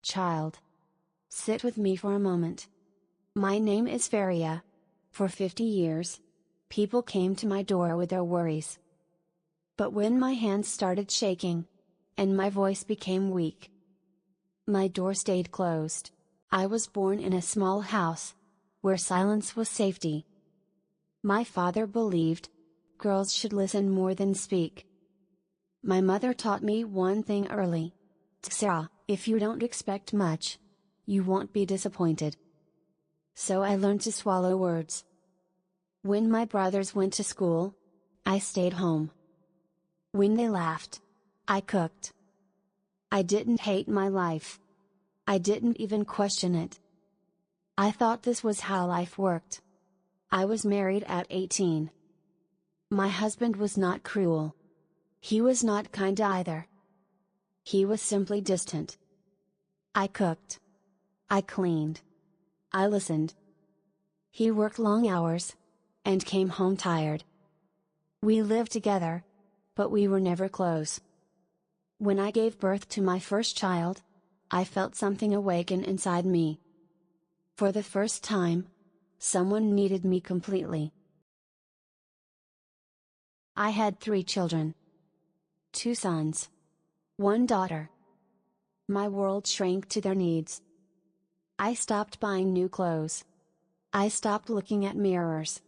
Child. Sit with me for a moment. My name is Faria. For 50 years, people came to my door with their worries. But when my hands started shaking, and my voice became weak, my door stayed closed. I was born in a small house, where silence was safety. My father believed, girls should listen more than speak. My mother taught me one thing early. Sarah, if you don't expect much, you won't be disappointed. So I learned to swallow words. When my brothers went to school, I stayed home. When they laughed, I cooked. I didn't hate my life. I didn't even question it. I thought this was how life worked. I was married at 18. My husband was not cruel. He was not kind either. He was simply distant. I cooked. I cleaned. I listened. He worked long hours, and came home tired. We lived together, but we were never close. When I gave birth to my first child, I felt something awaken inside me. For the first time, someone needed me completely. I had 3 children. 2 sons. 1 daughter. My world shrank to their needs. I stopped buying new clothes. I stopped looking at mirrors.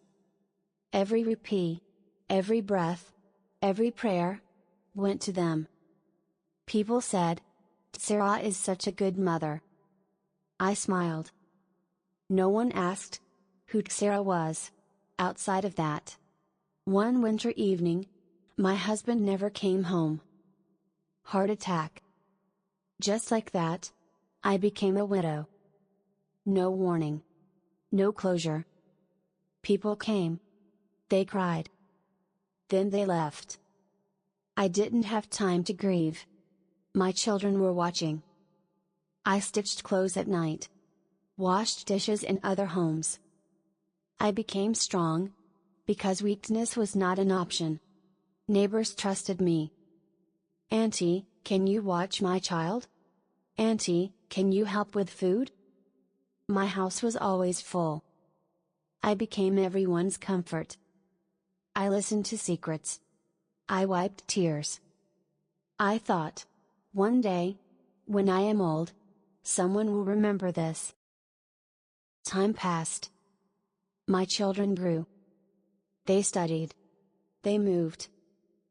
Every rupee, every breath, every prayer, went to them. People said, Sarah is such a good mother. I smiled. No one asked who Sarah was, outside of that. One winter evening, my husband never came home. Heart attack. Just like that, I became a widow. No warning. No closure. People came. They cried. Then they left. I didn't have time to grieve. My children were watching. I stitched clothes at night. Washed dishes in other homes. I became strong, because weakness was not an option. Neighbors trusted me. Auntie, can you watch my child? Auntie, can you help with food? My house was always full. I became everyone's comfort. I listened to secrets. I wiped tears. I thought, one day, when I am old, someone will remember this. Time passed. My children grew. They studied. They moved.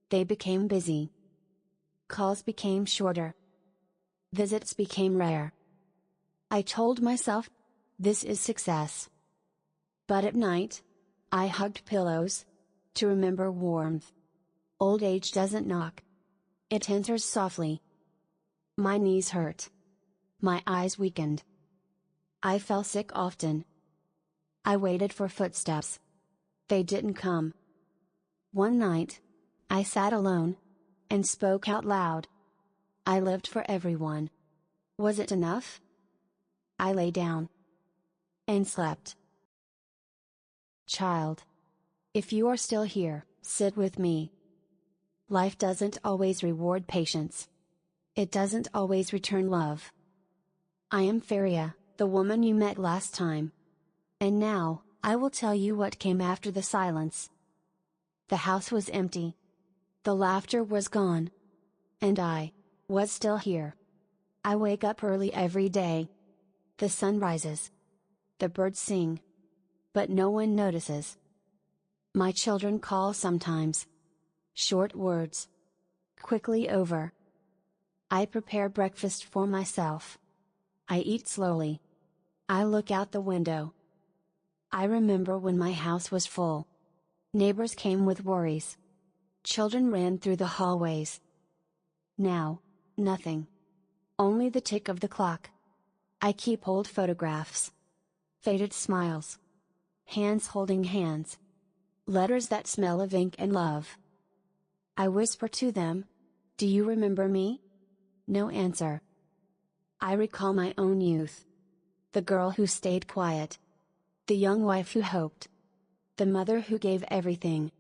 They became busy. Calls became shorter. Visits became rare. I told myself, this is success. But at night, I hugged pillows, to remember warmth. Old age doesn't knock. It enters softly. My knees hurt. My eyes weakened. I fell sick often. I waited for footsteps. They didn't come. One night, I sat alone, and spoke out loud. I lived for everyone. Was it enough? I lay down. And slept. Child. If you are still here, sit with me. Life doesn't always reward patience. It doesn't always return love. I am Faria, the woman you met last time. And now, I will tell you what came after the silence. The house was empty. The laughter was gone. And I was still here. I wake up early every day. The sun rises. The birds sing. But no one notices. My children call sometimes. Short words. Quickly over. I prepare breakfast for myself. I eat slowly. I look out the window. I remember when my house was full. Neighbors came with worries. Children ran through the hallways. Now, nothing. Only the tick of the clock. I keep old photographs. Faded smiles. Hands holding hands. Letters that smell of ink and love. I whisper to them, do you remember me? No answer. I recall my own youth. The girl who stayed quiet. The young wife who hoped. The mother who gave everything.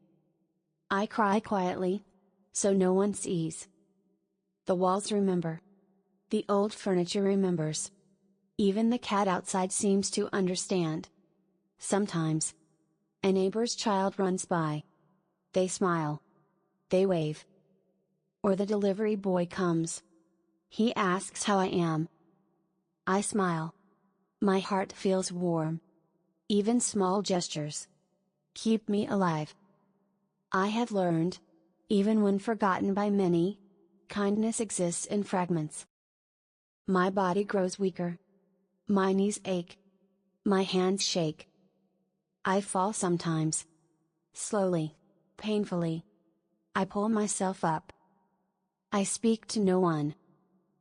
I cry quietly, so no one sees. The walls remember. The old furniture remembers. Even the cat outside seems to understand. Sometimes, a neighbor's child runs by. They smile. They wave. Or the delivery boy comes. He asks how I am. I smile. My heart feels warm. Even small gestures keep me alive. I have learned, even when forgotten by many, kindness exists in fragments. My body grows weaker. My knees ache. My hands shake. I fall sometimes. Slowly, painfully. I pull myself up. I speak to no one.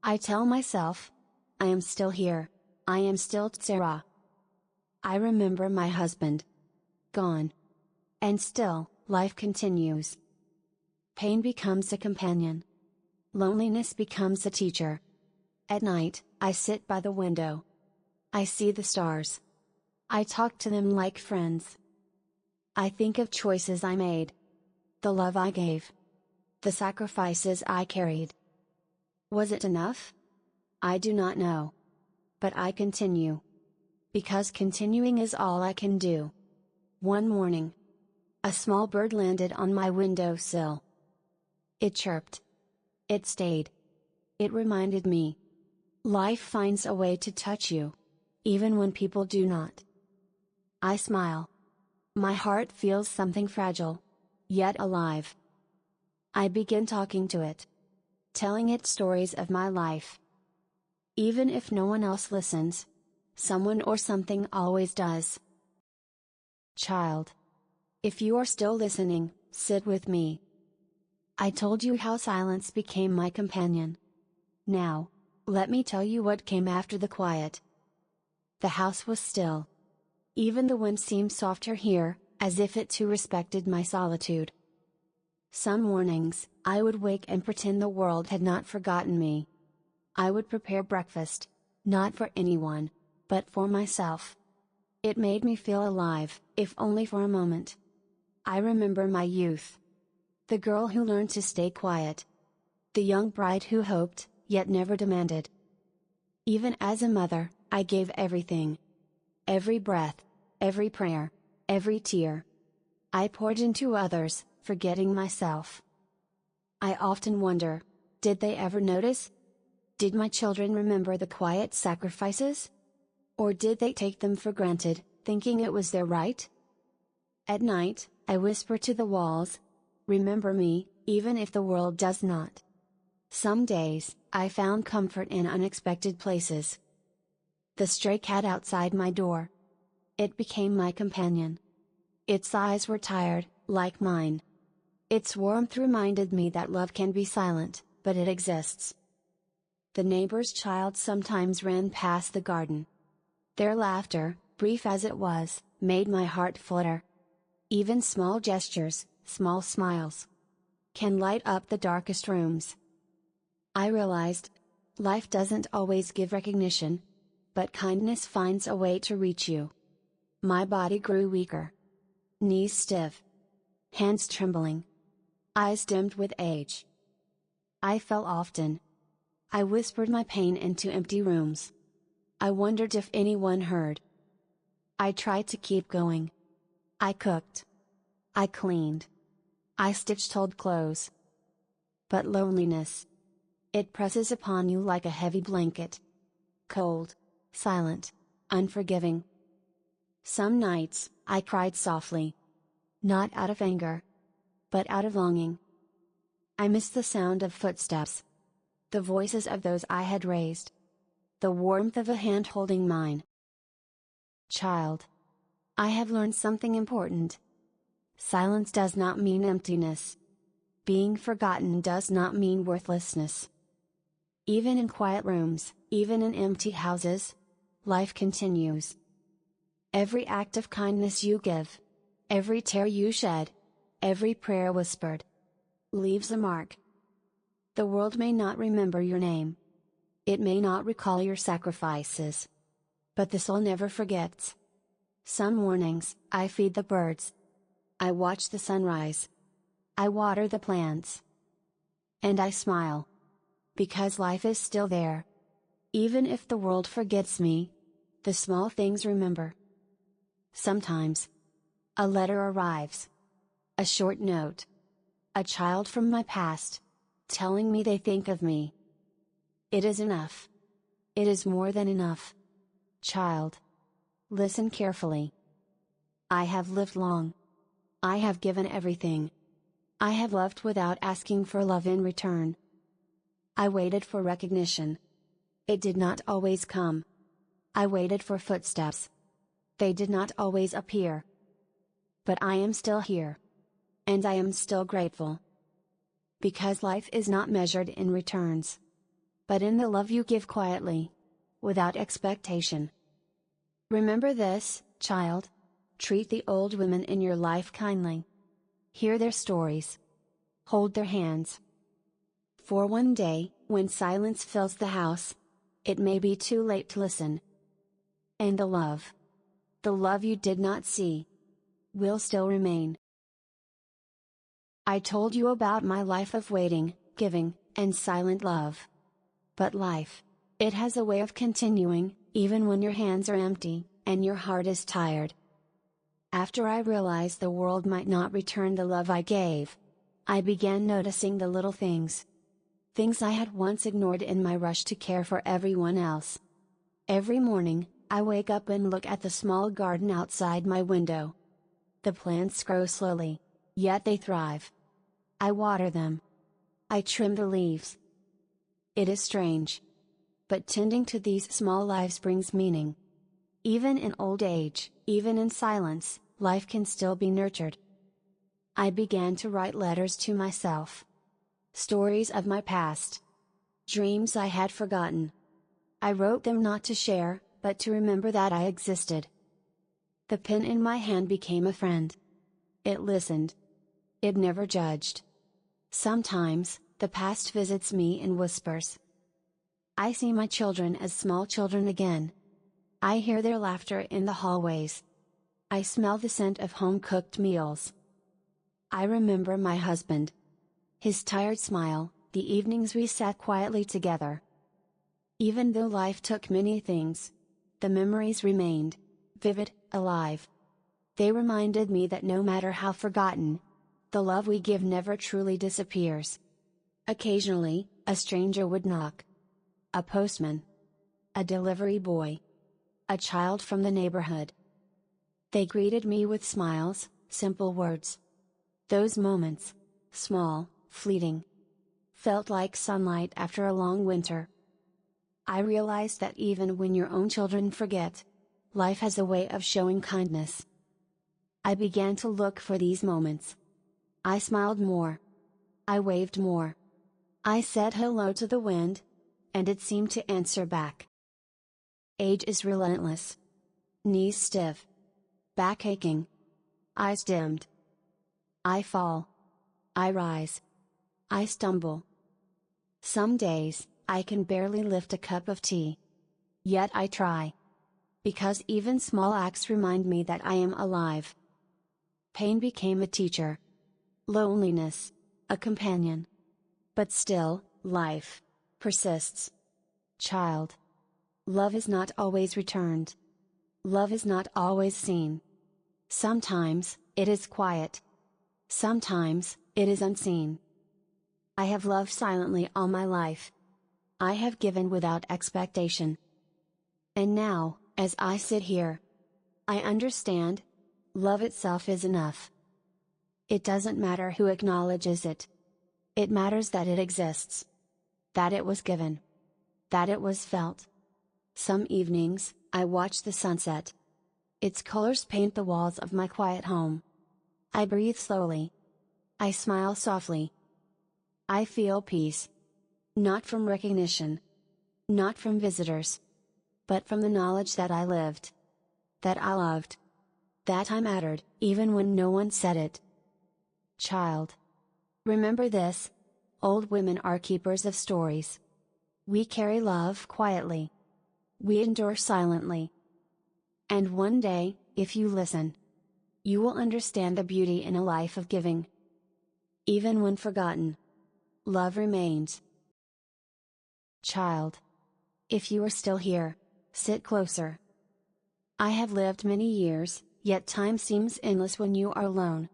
I tell myself, I am still here, I am still Tsara. I remember my husband. Gone. And still, life continues. Pain becomes a companion. Loneliness becomes a teacher. At night, I sit by the window. I see the stars. I talk to them like friends. I think of choices I made. The love I gave. The sacrifices I carried. Was it enough? I do not know. But I continue. Because continuing is all I can do. One morning, a small bird landed on my windowsill. It chirped. It stayed. It reminded me. Life finds a way to touch you, even when people do not. I smile. My heart feels something fragile, yet alive. I begin talking to it. Telling it stories of my life. Even if no one else listens, someone or something always does. Child. If you are still listening, sit with me. I told you how silence became my companion. Now, let me tell you what came after the quiet. The house was still. Even the wind seemed softer here, as if it too respected my solitude. Some mornings, I would wake and pretend the world had not forgotten me. I would prepare breakfast, not for anyone, but for myself. It made me feel alive, if only for a moment. I remember my youth. The girl who learned to stay quiet. The young bride who hoped, yet never demanded. Even as a mother, I gave everything. Every breath, every prayer, every tear. I poured into others, forgetting myself. I often wonder, did they ever notice? Did my children remember the quiet sacrifices? Or did they take them for granted, thinking it was their right? At night, I whisper to the walls, remember me, even if the world does not. Some days, I found comfort in unexpected places. The stray cat outside my door. It became my companion. Its eyes were tired, like mine. Its warmth reminded me that love can be silent, but it exists. The neighbor's child sometimes ran past the garden. Their laughter, brief as it was, made my heart flutter. Even small gestures, small smiles, can light up the darkest rooms. I realized, life doesn't always give recognition, but kindness finds a way to reach you. My body grew weaker. Knees stiff. Hands trembling. Eyes dimmed with age. I fell often. I whispered my pain into empty rooms. I wondered if anyone heard. I tried to keep going. I cooked. I cleaned. I stitched old clothes. But loneliness. It presses upon you like a heavy blanket. Cold, silent, unforgiving. Some nights, I cried softly. Not out of anger. But out of longing. I missed the sound of footsteps. The voices of those I had raised. The warmth of a hand holding mine. Child. I have learned something important. Silence does not mean emptiness. Being forgotten does not mean worthlessness. Even in quiet rooms, even in empty houses, life continues. Every act of kindness you give, every tear you shed, every prayer whispered, leaves a mark. The world may not remember your name. It may not recall your sacrifices. But the soul never forgets. Some mornings, I feed the birds. I watch the sunrise. I water the plants. And I smile. Because life is still there, Even if the world forgets me, the small things remember. Sometimes, a letter arrives. A short note. A child from my past, telling me they think of me. It is enough. It is more than enough. Child. Listen carefully. I have lived long. I have given everything. I have loved without asking for love in return. I waited for recognition. It did not always come. I waited for footsteps. They did not always appear. But I am still here. And I am still grateful. Because life is not measured in returns, but in the love you give quietly, without expectation. Remember this, child. Treat the old women in your life kindly. Hear their stories. Hold their hands. For one day, when silence fills the house, it may be too late to listen. And the love you did not see, will still remain. I told you about my life of waiting, giving, and silent love. But life, it has a way of continuing, even when your hands are empty, and your heart is tired. After I realized the world might not return the love I gave, I began noticing the little things. Things I had once ignored in my rush to care for everyone else. Every morning, I wake up and look at the small garden outside my window. The plants grow slowly, yet they thrive. I water them. I trim the leaves. It is strange. But tending to these small lives brings meaning. Even in old age, even in silence, life can still be nurtured. I began to write letters to myself. Stories of my past. Dreams I had forgotten. I wrote them not to share, but to remember that I existed. The pen in my hand became a friend. It listened. It never judged. Sometimes, the past visits me in whispers. I see my children as small children again. I hear their laughter in the hallways. I smell the scent of home-cooked meals. I remember my husband. His tired smile, the evenings we sat quietly together. Even though life took many things, the memories remained, vivid, alive. They reminded me that no matter how forgotten, the love we give never truly disappears. Occasionally, a stranger would knock. A postman. A delivery boy. A child from the neighborhood. They greeted me with smiles, simple words. Those moments, small, fleeting, felt like sunlight after a long winter. I realized that even when your own children forget, life has a way of showing kindness. I began to look for these moments. I smiled more. I waved more. I said hello to the wind, and it seemed to answer back. Age is relentless. Knees stiff. Back aching. Eyes dimmed. I fall. I rise. I stumble. Some days, I can barely lift a cup of tea. Yet I try. Because even small acts remind me that I am alive. Pain became a teacher. Loneliness, a companion. But still, life persists. Child. Love is not always returned. Love is not always seen. Sometimes, it is quiet. Sometimes, it is unseen. I have loved silently all my life. I have given without expectation. And now, as I sit here, I understand, love itself is enough. It doesn't matter who acknowledges it. It matters that it exists. That it was given. That it was felt. Some evenings, I watch the sunset. Its colors paint the walls of my quiet home. I breathe slowly. I smile softly. I feel peace. Not from recognition. Not from visitors. But from the knowledge that I lived. That I loved. That I mattered, even when no one said it. Child. Remember this. Old women are keepers of stories. We carry love quietly. We endure silently. And one day, if you listen, you will understand the beauty in a life of giving. Even when forgotten, love remains. Child. If you are still here, sit closer. I have lived many years, yet time seems endless when you are alone.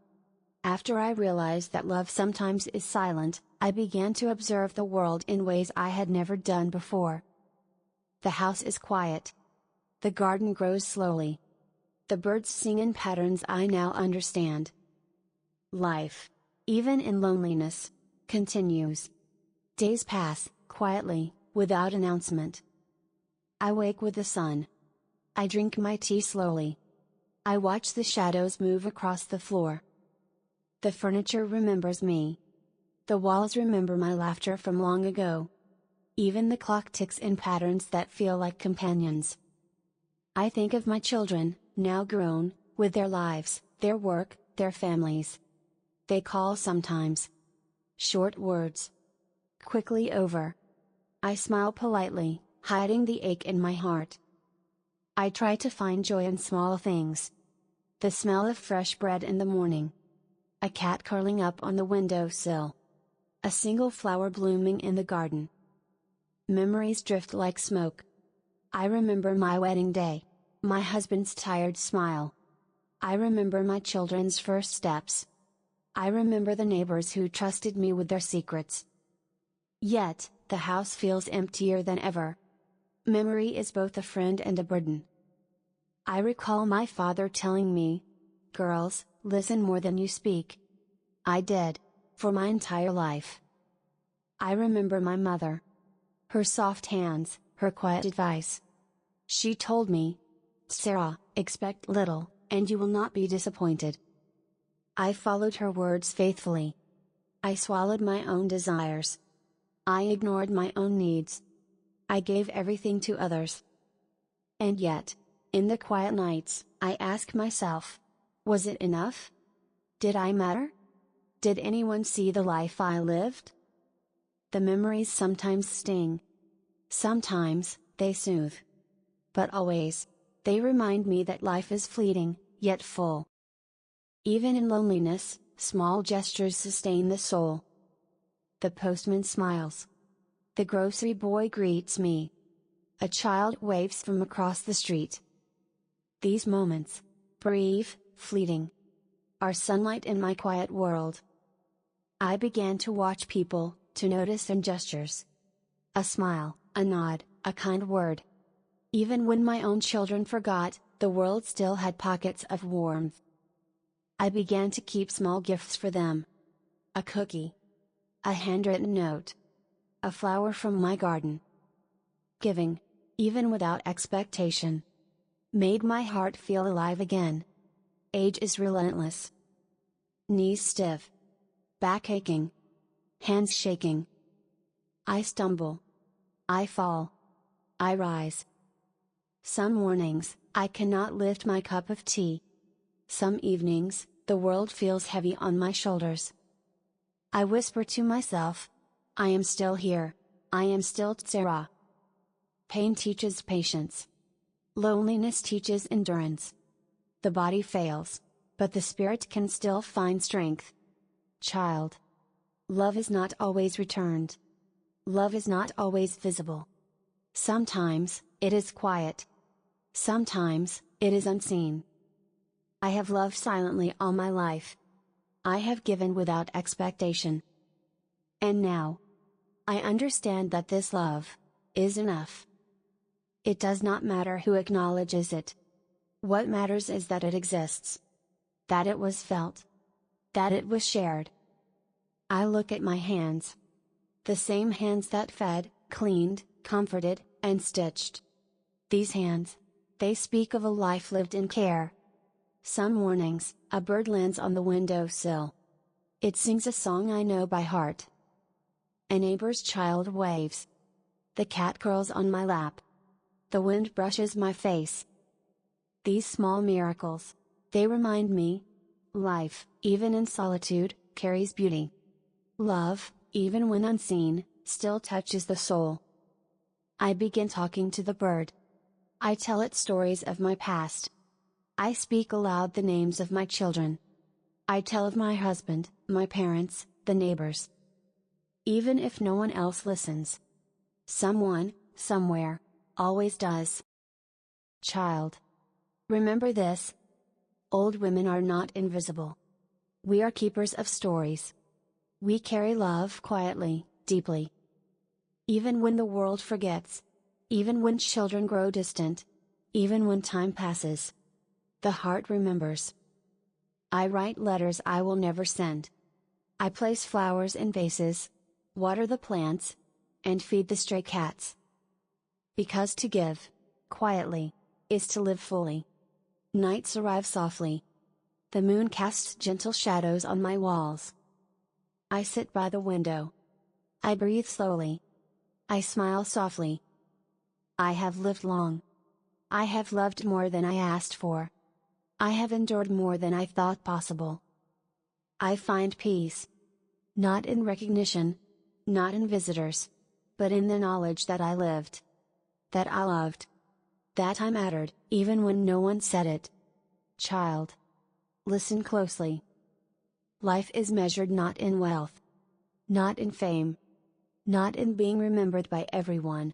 After I realized that love sometimes is silent, I began to observe the world in ways I had never done before. The house is quiet. The garden grows slowly. The birds sing in patterns I now understand. Life, even in loneliness, continues. Days pass, quietly, without announcement. I wake with the sun. I drink my tea slowly. I watch the shadows move across the floor. The furniture remembers me. The walls remember my laughter from long ago. Even the clock ticks in patterns that feel like companions. I think of my children, now grown, with their lives, their work, their families. They call sometimes. Short words. Quickly over. I smile politely, hiding the ache in my heart. I try to find joy in small things. The smell of fresh bread in the morning. A cat curling up on the windowsill. A single flower blooming in the garden. Memories drift like smoke. I remember my wedding day. My husband's tired smile. I remember my children's first steps. I remember the neighbors who trusted me with their secrets. Yet, the house feels emptier than ever. Memory is both a friend and a burden. I recall my father telling me, "Girls, listen more than you speak." I did, for my entire life. I remember my mother. Her soft hands, her quiet advice. She told me, "Sarah, expect little, and you will not be disappointed." I followed her words faithfully. I swallowed my own desires. I ignored my own needs. I gave everything to others. And yet, in the quiet nights, I ask myself, was it enough? Did I matter? Did anyone see the life I lived? The memories sometimes sting. Sometimes, they soothe. But always, they remind me that life is fleeting, yet full. Even in loneliness, small gestures sustain the soul. The postman smiles. The grocery boy greets me. A child waves from across the street. These moments, brief, fleeting, are sunlight in my quiet world. I began to watch people, to notice their gestures. A smile, a nod, a kind word. Even when my own children forgot, the world still had pockets of warmth. I began to keep small gifts for them. A cookie. A handwritten note. A flower from my garden. Giving, even without expectation, made my heart feel alive again. Age is relentless. Knees stiff. Back aching. Hands shaking. I stumble. I fall. I rise. Some mornings, I cannot lift my cup of tea. Some evenings, the world feels heavy on my shoulders. I whisper to myself, I am still here. I am still Sarah. Pain teaches patience. Loneliness teaches endurance. The body fails, but the spirit can still find strength. Child. Love is not always returned. Love is not always visible. Sometimes, it is quiet. Sometimes, it is unseen. I have loved silently all my life. I have given without expectation. And now, I understand that this love is enough. It does not matter who acknowledges it. What matters is that it exists. That it was felt. That it was shared. I look at my hands. The same hands that fed, cleaned, comforted, and stitched. These hands, they speak of a life lived in care. Some mornings, a bird lands on the windowsill. It sings a song I know by heart. A neighbor's child waves. The cat curls on my lap. The wind brushes my face. These small miracles, they remind me, life, even in solitude, carries beauty. Love, even when unseen, still touches the soul. I begin talking to the bird. I tell it stories of my past. I speak aloud the names of my children. I tell of my husband, my parents, the neighbors. Even if no one else listens, someone, somewhere, always does. Child. Remember this. Old women are not invisible. We are keepers of stories. We carry love quietly, deeply. Even when the world forgets. Even when children grow distant. Even when time passes. The heart remembers. I write letters I will never send. I place flowers in vases, water the plants, and feed the stray cats. Because to give, quietly, is to live fully. Nights arrive softly. The moon casts gentle shadows on my walls. I sit by the window. I breathe slowly. I smile softly. I have lived long. I have loved more than I asked for. I have endured more than I thought possible. I find peace. Not in recognition, not in visitors, but in the knowledge that I lived. That I loved. That I mattered, even when no one said it. Child. Listen closely. Life is measured not in wealth. Not in fame. Not in being remembered by everyone.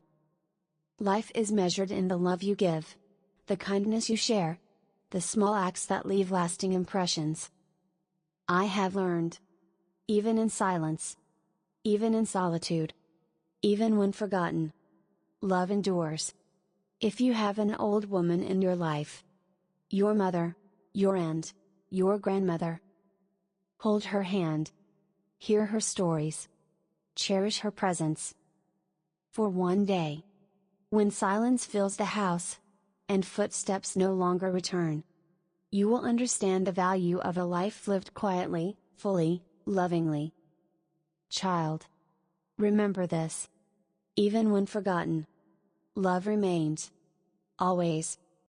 Life is measured in the love you give. The kindness you share. The small acts that leave lasting impressions. I have learned. Even in silence. Even in solitude. Even when forgotten. Love endures. If you have an old woman in your life. Your mother, your aunt, your grandmother. Hold her hand. Hear her stories. Cherish her presence. For one day. When silence fills the house. And footsteps no longer return. You will understand the value of a life lived quietly, fully, lovingly. Child. Remember this. Even when forgotten. Love remains. Always.